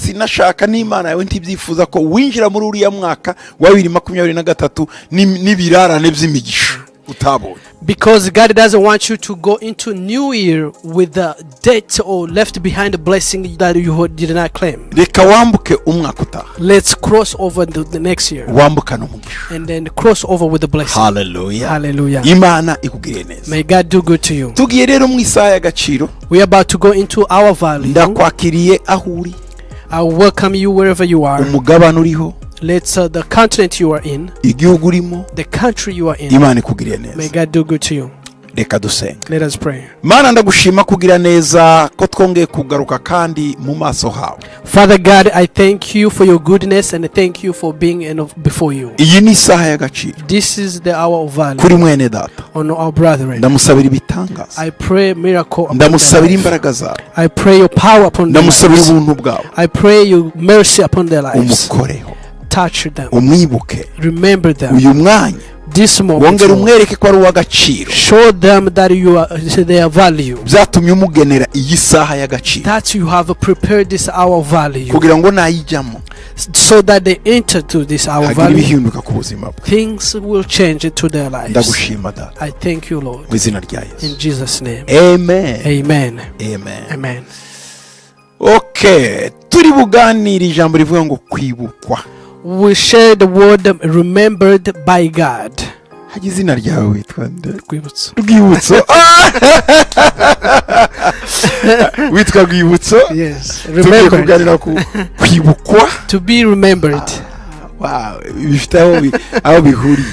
sinashaka n'Imana yawe ntibyifuza ko winjira muri uriya mwaka wa 2023 n'ibirarane by'imigisha utabonye. Because God doesn't want you to go into new year with the debt or left behind the blessing that you did not claim. Reka wambuke umwaka utaha. Let's cross over the next year. Wambukana umugisha. And then cross over with the blessing. Hallelujah. Hallelujah. Imana ikugire neza. May God do good to you. Tugiye rero mu isaha y'agaciro. We are about to go into our valley. Ndakwakiriye aho uri. I welcome you wherever you are. Umugabane uriho. Let's the continent you are in, igihugu urimo, the country you are in. Imana ikugire neza. May God do good to you. Reka dusenga. Let us pray. Mana ndagushima kugira neza ko twongeye kugaruka kandi mu maso hawe. Father God, I thank you for your goodness and I thank you for being before you. Iyi ni isaha y'agaciro. This is the hour of value. Kuri mwene data. On our brethren. Ndamusabira ibitangaza. I pray miracle upon ndamusabira imbaraga zawe. I pray your power upon their lives. Ndamusabira ubuntu bwawe. I pray your mercy upon their lives. Umukoreho. Touch them. Umwibuke. Remember them. Uyu mwanya. This moment. Wongera umwereke ko ari uw'agaciro. Show them that you are their value. Byatumye umugenera iyi saha y'agaciro. That you have prepared this hour value. Kugira ngo nayijyamo. So that they enter to this hour value. Bihinduka ku buzima bwe. Things will change to their lives. Ndagushima data. I thank you, Lord. Mu izina rya Yesu. In Jesus' name. Amen. Amen. Amen. Amen. Okay, turi buganira ijambo rivuga ngo kwibukwa. We share the word remembered by God. Hagize izina ryawe witwa nde? Rwibutso. Rwibutso. Witwa Rwibutso? Yes. Remembered. Kuganira ku kwibukwa. To be remembered. Wow, bifite aho bihuriye.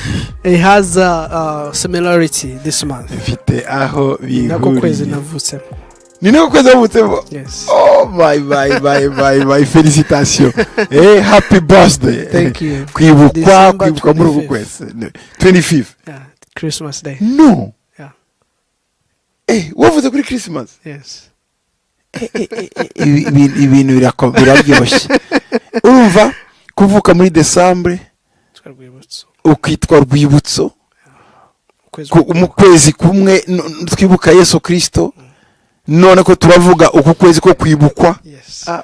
It has a similarity this month. Bifite aho bihuriye. Nako kwezi navutsemo. Ni nako kwezi navutsemo? Yes. Oh my felicitations. Hey, happy birthday. Thank you. Kwibukwa muri uku kwezi. 25th. Yeah, Christmas Day. No. Yeah. Wavuze kuri Christmas? Yes. Ibintu biraryoshye. Urumva kuvuka muri December ukitwa Rwibutso mu kwezi kumwe twibuka Yesu Kristo none ko turavuga uku kwezi ko kwibukwa.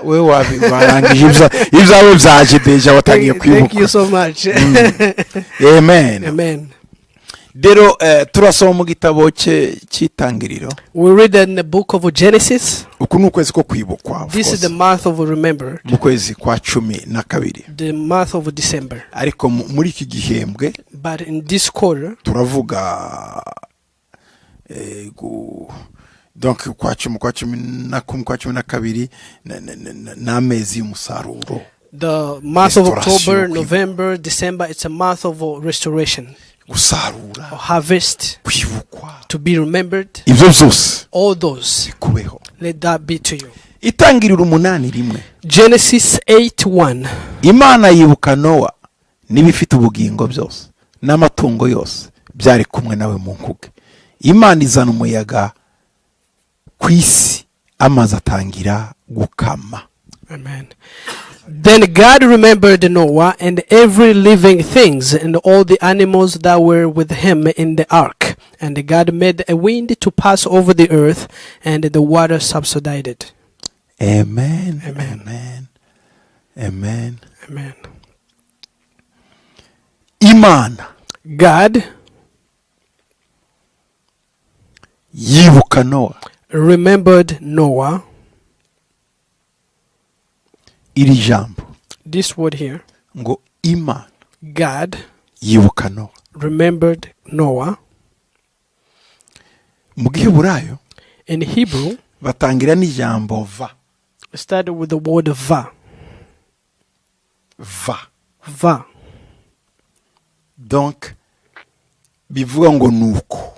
Wewe wabarangije ibyawe byaje deja watangiye kwibuka. Thank you so much. Amen. Amen. Dero turasoma mu gitabo cy'itangiriro. We read in the book of Genesis. Uku nukwezi ko kwibukwa. This is the month of remembered. Mu kwezi kwa 12. The month of December. Ariko muri iki gihembwe. But in this quarter. Turavuga donc kwa 12 n'amezi y'umusaruro. The month of October, November, December, it's a month of restoration. Gusarura. Harvest. Kwibukwa. To be remembered. Ibyo byose. All those. Kubeho. Let that be to you. Itangiriro 8:1. Genesis 8:1. Imana yibuka Nowa n'ibifite ubugingo byose n'amatungo yose byari kumwe nawe mu nkuge. Imana izana umuyaga kwisi amazi atangira gukama. Amen. Then God remembered Noah and every living things and all the animals that were with him in the ark. And God made a wind to pass over the earth and the water subsided. Amen. Amen. Amen. Amen. Amen. Imana. God yibuka Noah. Remembered Noah. Iri jambo. This word here. Ngo Imana. God yibuka Noah. Remembered Noah. Mu Giheburayo. In Hebrew. Batangira n'ijambo va. Started with the word va. Va. Va. Donc bivuga ngo nuko.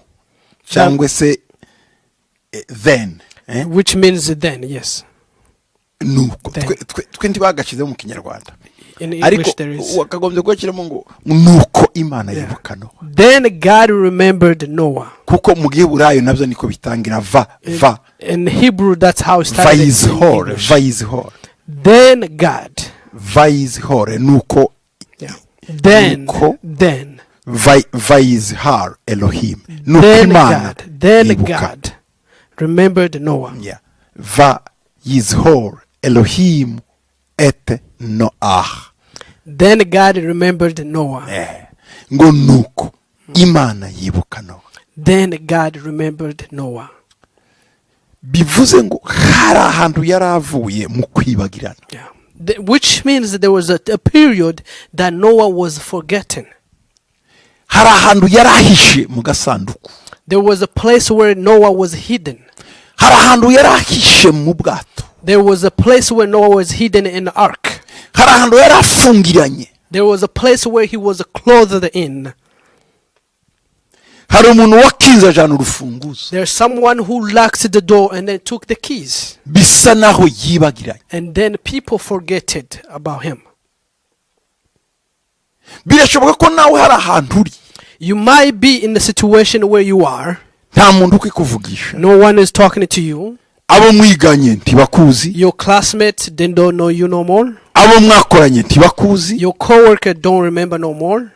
Cyangwa se then. Which means then, yes. Nuko. Twe ntibagakize mu Kinyarwanda. In English there is. Wakagombye kwakiramo ngo nuko Imana yibuka Noah. Then God remembered Noah. Kuko mu Giheburayo nabyo niko bitangira va. In Hebrew that's how it started. Va is hor. Then God. Va is hor. Nuko. Yeah. Then va is har Elohim. Then God remembered Noah. Yeah. Va is hor Elohim et Noah. Then God remembered Noah. Ngo nuko Imana yibuka Noah. Then God remembered Noah. Bivuze ngo hari ahantu yaravuye mu kwibagirana. Yeah. Which means that there was a period that Noah was forgotten. Hari ahantu yarahishe mu gasanduku. There was a place where Noah was hidden. Hari ahantu yarahishe mu bwato. There was a place where Noah was hidden in the ark. Hari ahantu yarafungiranye. There was a place where he was clothed in. Hari umuntu wakinze ajana urufunguzo. There's someone who locked the door and then took the keys. Bisa naho yibagiranye. And then people forgetted about him. Birashoboka ko nawe hari ahantu uri. You might be in the situation where you are. Nta muntu ukikuvugisha. No one is talking to you. Abo mwiganye ntibakuzi. Your classmates, they don't know you no more. Abo mwakoranye ntibakuzi. Your coworker don't remember no more.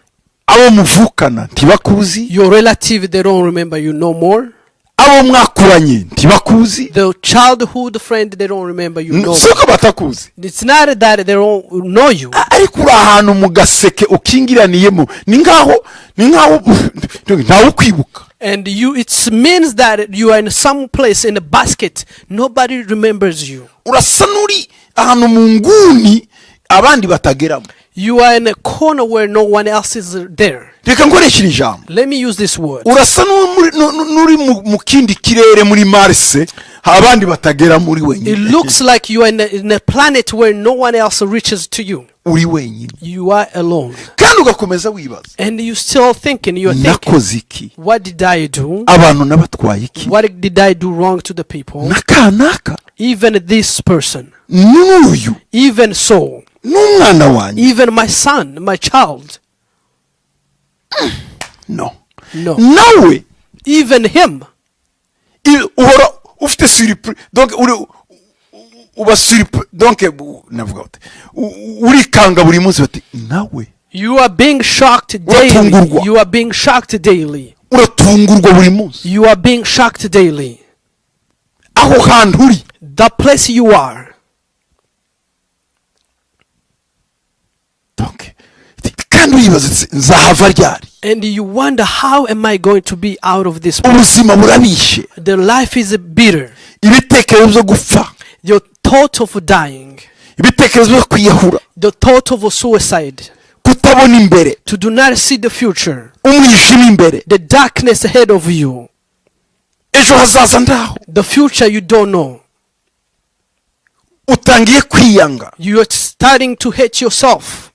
Abo muvukana ntibakuzi. Your relative, they don't remember you no more. Abo mwakuranye ntibakuzi. The childhood friend, they don't remember you no more. Soko batakuzi. It's not that they don't know you. Ariko uri ahantu mu gaseke ukingiraniyemo ni nkaho ntawe ukwibuka. And it means that you are in some place in a basket. Nobody remembers you. Urasa nuri ahantu mu nguni abandi batageramo. You are in a corner where no one else is there. Reka nkoreshe ijambo. Let me use this word. Urasa nuri mu kindi kirere muri Mars abandi batagera muri wenyine. It looks like you are in a planet where no one else reaches to you. Uri wenyine. You are alone. Kandi ugakomeza wibaza. And you still thinking, you're thinking, nakoze iki? what did I do? Abantu nabatwaye iki? What did I do wrong to the people? Nakanaka. Even this person. N'uyu. Even so. N'umwana wanjye. Even my son, my child. No. Nawe. Even him. Uhora ufite surprise. Donc uba surprise. Donc navuga ute. Urikanga buri munsi bati nawe. You are being shocked daily. You are being shocked daily. Uratungurwa buri munsi. You are being shocked daily. Aho hantu uri. The place you are. Donc kandi wibaza nzahava ryari. And you wonder, how am I going to be out of this place? Ubuzima buranishe. The life is bitter. Ibitekerezo byo gupfa. The thought of dying. Ibitekerezo byo kwiyahura. The thought of suicide. Kutabona imbere. To do not see the future. Umwijima imbere. The darkness ahead of you. Ejo hazaza ndaho. The future you don't know. Utangiye kwiyanga. You are starting to hate yourself.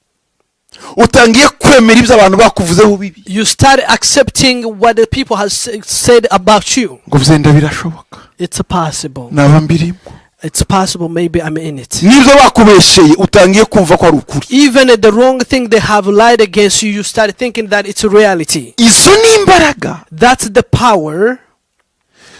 Utangiye kwemera ibyo abantu bakuvuzeho bibi. You start accepting what the people have said about you. Ngo vyenda birashoboka. It's possible. Naba mbirimo. It's possible, maybe I'm in it. Nibyo bakubesheye utangiye kumva ko ari ukuri. Even the wrong thing they have lied against you, you start thinking that it's a reality. Izo ni imbaraga. That's the power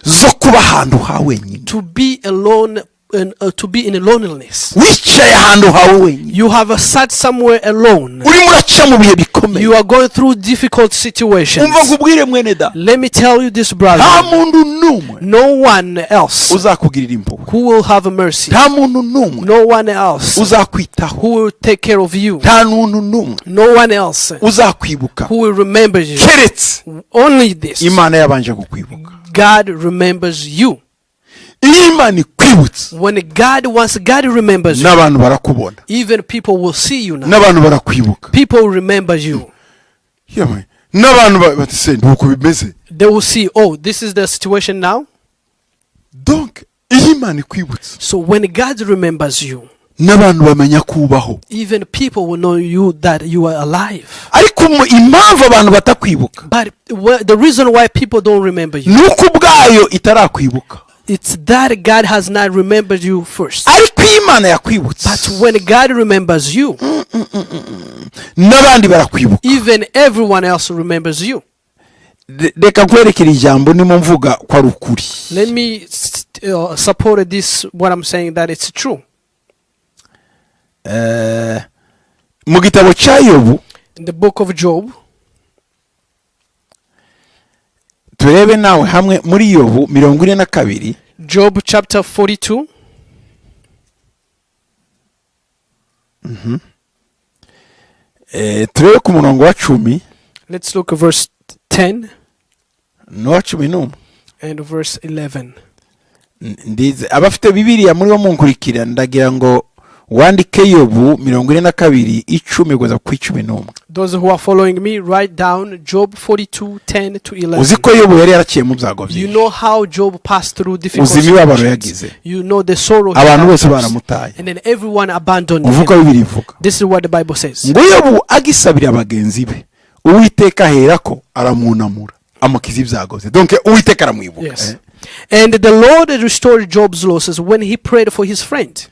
zo kuba ahantu ha wenyine. To be alone and to be in loneliness. Wicaye ahantu ha wenyine. You have sat somewhere alone. Uri muraca mu bihe bikomeye. You are going through difficult situations. Umva nkubwire mwene da. Let me tell you this, brother. Nta muntu numwe. No one else uzakugirira impuhwe. Who will have mercy. Nta muntu numwe. No one else uzakwitaho. Who will take care of you. Nta muntu numwe. No one else uzakwibuka. Who will remember you. Keretse only this. Imana yabanje kukwibuka. God remembers you. Imana ikwibutsa. When God remembers you. N'abantu barakubona. Even people will see you now. N'abantu barakwibuka. People remember you. N'abantu batise nuko bimeze. They will see, oh, this is the situation now. Donc Imana ikwibutsa. So when God remembers you. N'abantu bamenya kubaho. Even people will know you that you are alive. Ariko impamvu abantu batakwibuka. But the reason why people don't remember you. Nuko ubwayo itarakwibuka. It's that God has not remembered you first. Ariko Imana yakwibutsa. But when God remembers you. N'abandi barakwibuka. Even everyone else remembers you. Reka nkwerekere ijambo nimo mvuga ko ari ukuri. Let me support this what I'm saying that it's true. Mu gitabo cya Yobu. In the book of Job. Turebe nawe hamwe muri Yobu 42. Job chapter 42. turebe ku murongo wa 10. Let's look at verse 10 n'uwa 11 and verse 11. ndize abafite bibiliya muri bo munkurikira ndagira ngo wandike Yobu 42 10 kugeza ku 11. Those who are following me, write down Job 42 10 to 11. uziko Yobu yari yaraciye mu byago You byinshi, know how Job passed through difficult uzi imibabaro situations. yagize, You know the sorrow he abantu had bose first. baramutaye, And then everyone abandoned uvuga him. bibiri ivuga This is what the Bible says. ngo Yobu agisabira abagenzi be, Uwiteka aherako aramunamura amukiza ibyago bye. Donc Uwiteka aramwibuka. Yes. And the Lord restored Job's losses when he prayed for his friend.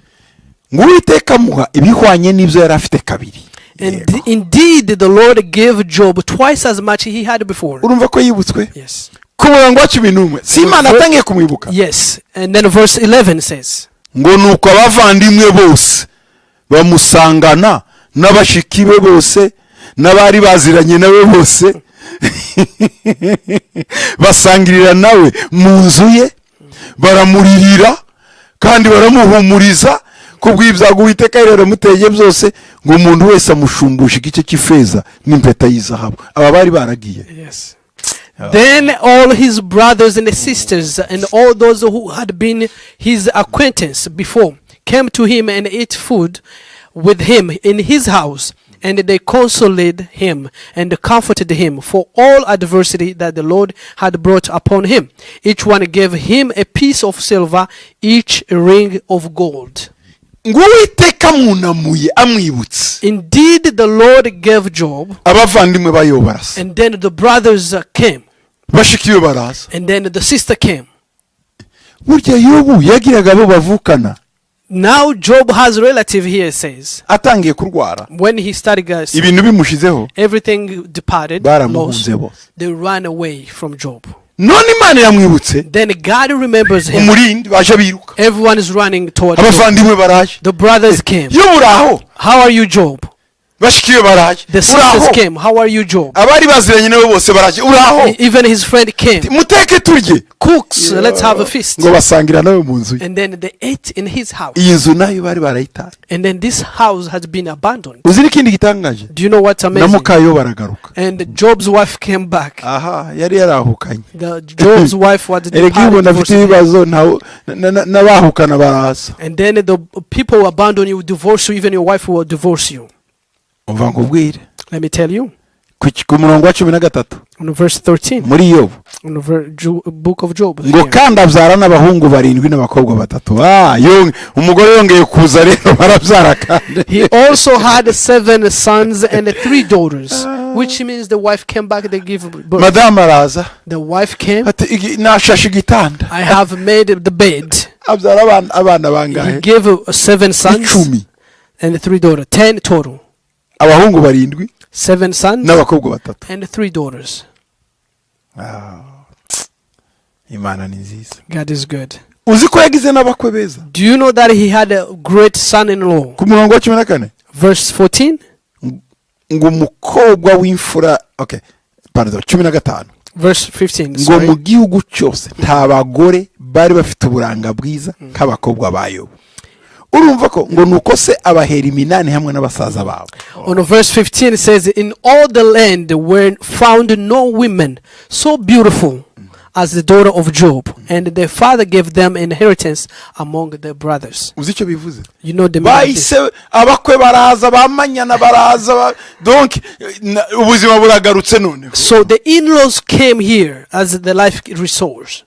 ngo Uwiteka amuha ibihwanye n'ibyo yari afite kabiri. And indeed the Lord gave Job twice as much he had before. urumva ko yibutswe Yes. ku murongo wa 11 si Imana atangiye kumwibuka. Yes. And then verse 11 says, ngo nuko abavandimwe bose bamusangana n'abashiki be bose n'abari baziranye nawe bose basangirira nawe mu nzu ye, baramuririra kandi baramuhumuriza kubw'ibyago Uwiteka yaramuteye byose, ngo umuntu wese amushumbusha igice cy'ifeza n'impeta y'izahabu. aba bari baragiye. yes. Then all his brothers and sisters and all those who had been his acquaintance before came to him and ate food with him in his house, and they consoled him and comforted him for all adversity that the Lord had brought upon him. Each one gave him a piece of silver, each a ring of gold. ngo Uwiteka amunamuye amwibutse. Indeed, the Lord gave Job, abavandimwe ba Yobu barasa, and then the brothers came, bashiki be baraza. and then the sister came. burya Yobu yagiraga abo bavukana. Now Job has a relative here, it says. atangiye kurwara When he started ibintu bimushizeho, everything departed, baramuhunze lost, bose. they ran away from Job. none Imana yamwibutse, Then God remembers him. umurindi baje biruka, Everyone is running toward Job. abavandimwe baraje. The brothers came. Yobu uraho, How are you, Job? bashiki be baraje. The sisters uraho, came. How are you, Job? abari baziranye nawe bose baraje. uraho, Even his friend came. muteke turye. Cooks, let's have a feast. ngo basangira nawe mu nzu ye. And then they ate in his house. iyi nzu nayo bari barayitaye. And then this house has been abandoned. uzi n'ikindi gitangaje, Do you know what's na amazing? mukayo baragaruka. And Job's wife came back. aha yari yarahukanye. Job's wife was erega iyo umuntu afite ibibazo n'abahukana baraza. and then the people who abandon you, divorce you, even your wife will divorce you. umva nkubwire, Let me tell you, ku murongo wa 13 in verse 13, muri Yobu, in the book of Job. ngo here. kandi abyara n'abahungu 7 n'abakobwa 3. umugore yongeye kuza rero barabyara kandi. He also had 7 sons and 3 daughters, which means the wife came back, they give birth. madamu araza The wife came, ati nashashe igitanda. I have made the bed. abyara abana He bangahe? gave 7 sons 10. and 3 daughters, 10 total. abahungu 7 7 sons n'abakobwa 3. and 3 daughters. Imana ni nziza. God is good. uzi ko yagize n'abakwe beza. Do you know that he had a great son-in-law? ku murongo wa 14 Verse 14, ngo umukobwa w'imfura, okay pardon, 15, verse 15. ngo Sorry. mu gihugu cyose nta bagore bari bafite uburanga bwiza nk'abakobwa ba Yobu. urumva ko ngo nuko se abahera iminani hamwe n'abasaza babo. On verse 15 it says, in all the land were found no women so beautiful as the daughter of Job, and their father gave them inheritance among their brothers. uzi icyo bivuze? You know the meaning of this? bahise abakwe baraza, bamanyana baraza, donc ubuzima buragarutse none. So the in-laws came here as the life resource.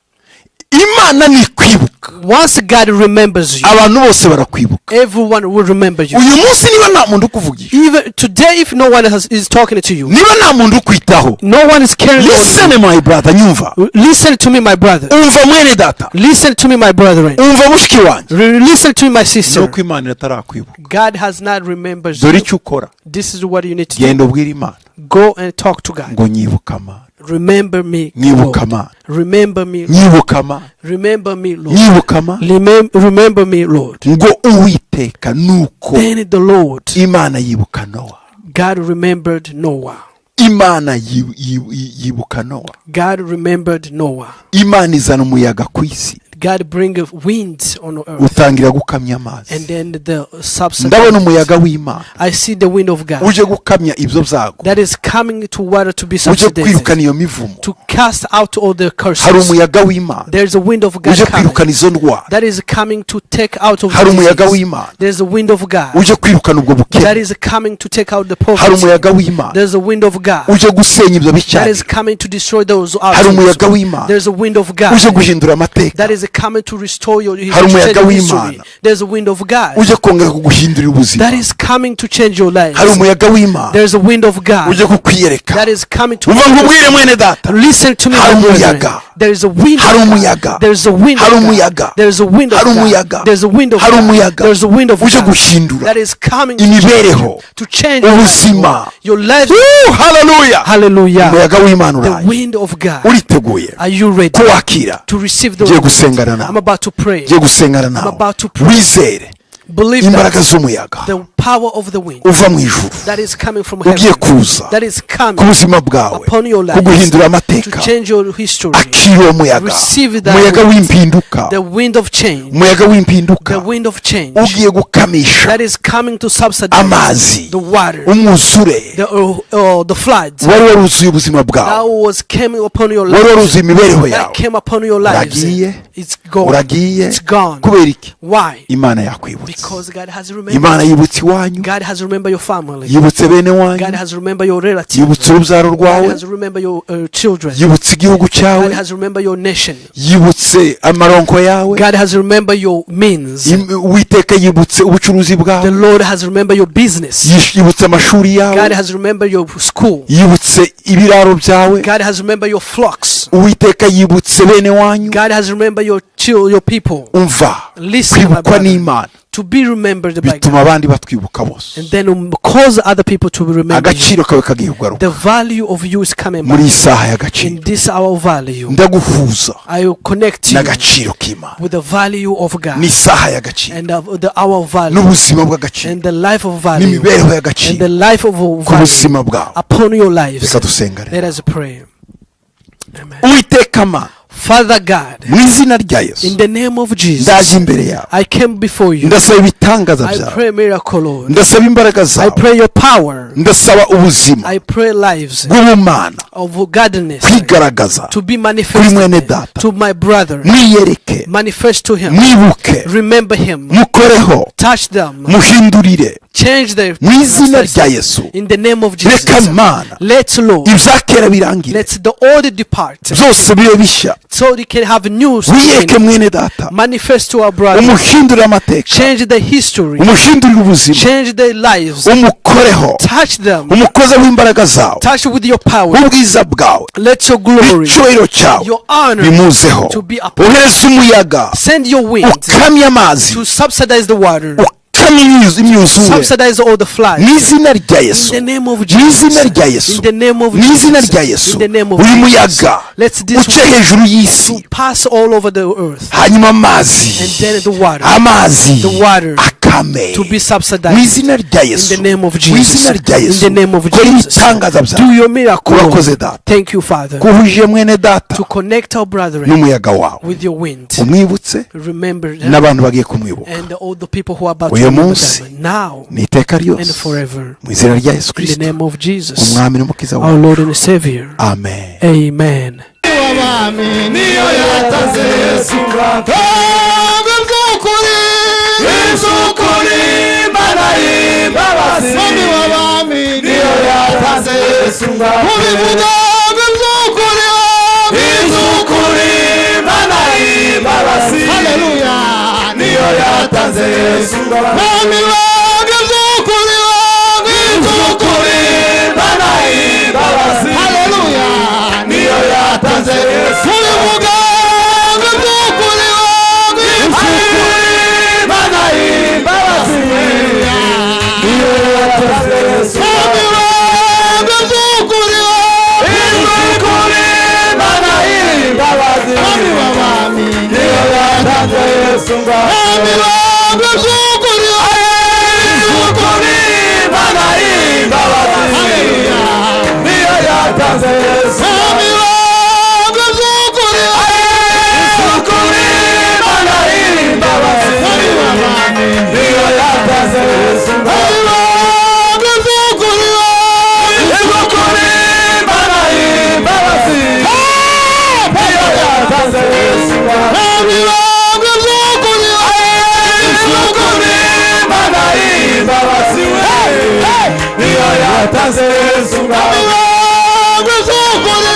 Imana ni kwibuka. Once God remembers you, abantu bose barakwibuka. everyone will remember you. uyu munsi niba nta muntu ukuvugisha, Even today, if no one is talking to you, niba nta muntu ukwitaho, no one is caring on listen my brother, nyumva. you. Listen to me, my brother. umva mwene data, Listen to me, my brethren. umva mushiki wanjye. Listen to me, my sister. nuko Imana itarakwibuka. God has not remembered dore you. icyo ukora, This is what you need to do. genda ubwira Imana Go and talk to God. ngo nyibuka Mana, Remember me, nyibuka Lord. Mana, Remember me, Lord. nyibuka Mana, Remember me, Lord. nyibuka Mana. Remember me, Lord. ngo Uwiteka nuko Then the Lord, Imana yibuka Nowa. God remembered Noah. Imana yibuka Nowa. God remembered Noah. Imana izana umuyaga ku isi. God bring a wind on earth. utangira gukamya amazi. And then the substance. Ndabona umuyaga w'Imana I see the wind of God uje gukamya ibyo byago, that is coming to water to be uje subsidized, kwirukana iyo mivumo. to cast out all the Hari curses. umuyaga w'Imana There's a wind of God uje coming kwirukana izo ndwara. that is coming to take out of Hari the umuyaga disease. w'Imana There's a wind of God uje kwirukana ubwo that bukene. is coming to take out the Hari poverty. umuyaga w'Imana There's a wind of God uje gusenya ibyo that is bicaniro. coming to destroy those Hari umuyaga altars. w'Imana There's a wind of uje God guhindura amateka. that is coming to restore your Hari umuyaga history. w'Imana There's a wind of God uje kongera kuguhindurira ubuzima. that is coming to change your life. Hari umuyaga w'Imana There's a wind of God uje kukwiyereka. that is coming to Uva nkubwire mwene data, listen to me, hari my brethren. umuyaga. There is a wind Hari of umuyaga. God. There's a wind Hari of God. umuyaga. There's a wind of Hari God. umuyaga. There's a wind of Hari God. umuyaga. There's a wind of uje God guhindura that is coming to imibereho, change your ubuzima. life. Your life. Hallelujah. Hallelujah. Umuyaga w'Imana The uraje. wind of God. Uriteguye Are you ready kuwakira? to receive the Ngiye wind? gusengana nawe. I'm about to pray. Ngiye gusengana I'm nawe. about to pray. Wizere Believe imbaraga that z'umuyaga the power of the wind uva mu ijuru that is coming from ugiye heaven, kuza that is ku coming buzima bwawe, upon your life kuguhindura to amateka. change your history. Akira uwo muyaga, Receive that umuyaga wind. w'impinduka, The wind of change. umuyaga w'impinduka The wind of change ugiye gukamisha that is coming to subsidize amazi, the water, umwuzure the floods wari waruzuye ubuzima that bwawe, was coming upon your wari life, waruzuye imibereho that yawe. came upon your lives. Uragiye, It's gone. uragiye. It's gone. Kubera iki? Why? Imana yakwibutse. Because God has Imana remembered. yibutse iwanyu, God has remembered your family. yibutse bene God wanyu, has remembered your relatives. yibutse urubyaro God rwawe, has remembered your children. yibutse igihugu God cyawe, has remembered your nation. yibutse amaronko yawe. God has remembered your means. Uwiteka yibutse ubucuruzi The bwawe, Lord has remembered your business. yibutse amashuri God yawe, has remembered your school. yibutse ibiraro byawe. God has remembered your flocks. Uwiteka yibutse bene wanyu. God has remembered your people. Umva, Listen, my kwibukwa brother, n'Imana to be remembered by bituma God, abandi batwibuka bose. and then cause other people to remember you. Agaciro kawe kagiye kugaruka The value of you is coming muri back. iyi saha In y'agaciro. this hour of value, Ndaguhuza I will connect you n'agaciro k'Imana, with the value of God n'isaha y'agaciro, and the hour of value n'ubuzima bw'agaciro, and the life of value n'imibereho and y'agaciro the life of ku value buzima bwawe. upon your lives. Reka dusengane. Let us pray. Amen. Uwiteka Mana, Father God, mu izina rya Yesu in the name of ndaje Jesus, imbere yawe, I came before you. ndasaba ibitangaza I byawe, pray miracle, Lord. ndasaba imbaraga I zawe, pray your power. ndasaba ubuzima I pray lives bw'ubumana of godliness kwigaragaza to be kuri mwene manifested data. to my brother. Mwiyereke, Manifest to him. mwibuke, Remember him. mukoreho, Touch them. muhindurire Change their mu izina rya Yesu. in the name of Reka Jesus. Mana Let's Lord. ibyakera birangire, Let the old depart byose bibe bishya. so they can have news. Wiyereke mwene data, Manifest to our brother. umuhindure amateka, Change the history. umuhindurire ubuzima, Change their lives. umukoreho, Touch them. umukoze w'imbaraga zawe, Touch with your power. ubwiza bwawe, Let your glory, icyubahiro cyawe your honor bimuzeho. to be upon. Ohereza umuyaga Send your wind ukamye amazi, to subsidize the water. ukamye imyuzure Subsidize all the floods. mu izina rya In Yesu, the name of mu Jesus. izina rya Yesu, In the name of mu izina Jesus. rya Yesu. In the name of Uyu Jesus. muyaga Let this uce hejuru wind y'isi, to pass all over the earth. hanyuma amazi, And then the water. amazi The water akame to be mu subsidized. izina rya In Yesu, the name of mu Jesus. izina rya In Yesu. the name of Kora Jesus. ibitangaza Do byawe, your miracle. urakoze data, Thank you, Father, kuhuje mwene data to connect our brethren n'umuyaga wawe, with your wind. umwibutse Remember them n'abantu bagiye kumwibuka and all the people who are about to uyu remember munsi them now n'iteka and ryose, forever. mu izina rya Yesu In the Kristo, name of Jesus, umwami n'umukiza our wawe. Lord and Savior. Amen. Amen. w'abami niyo yatanze Yesu ntabwo by'ukuri iz'ukuri Imana y'imbabazi mwami w'abami niyo yatanze Yesu mubivuga by'ukuri iz'ukuri Imana y'imbabazi haleluya niyo yatanze Yesu mwami w'abami by'ukuri iz'ukuri Imana y'imbabazi haleluya niyo yatanze Yesu mubivuga by'ukuri iz'ukuri Imana y'imbabazi niyo yatanze Yesu mwami w'abami by'ukuri iz'ukuri Imana y'imbabazi mwami w'abami niyo yatanze Yesu mwami w'abami by'ukuri iz'ukuri Imana y'imbabazi haleluya niyo yatanze Yesu mwami w'abami by'ukuri iz'ukuri yatanze Yesu ngawe zukuri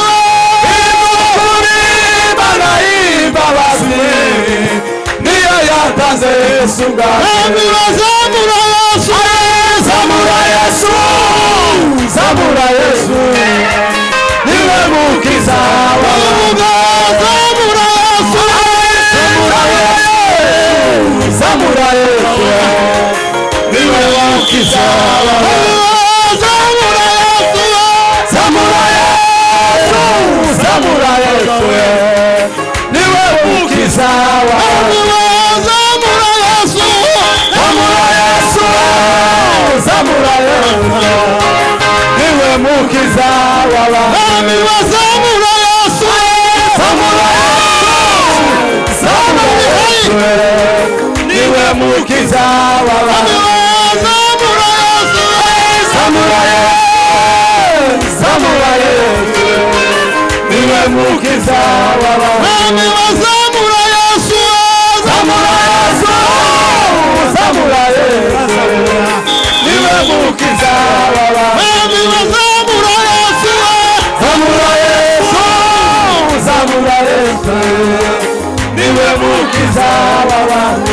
Imana y'imbabazi niyo yatanze Yesu ngawe zamura Yesu zamura Yesu zamura Yesu niwe mukiza wavuga zamura Yesu zamura Yesu zamura Yesu niwe mukiza zamura Yesu zamura Yesu zamura Yesu niwe mukiza zamura Yesu zamura Yesu zamura Yesu niwe mukiza w'abami zamura Yesu zamura Yesu zamura Yesu niwe mukiza w'abami zamura Yesu zamura Yesu zamura Yesu niwe mukiza w'abami zamura Yesu zamura Yesu zamura Yesu niwe mukiza w'abami zamura Yesu zamura Yesu zamura Yesu niwe mukiza w'abami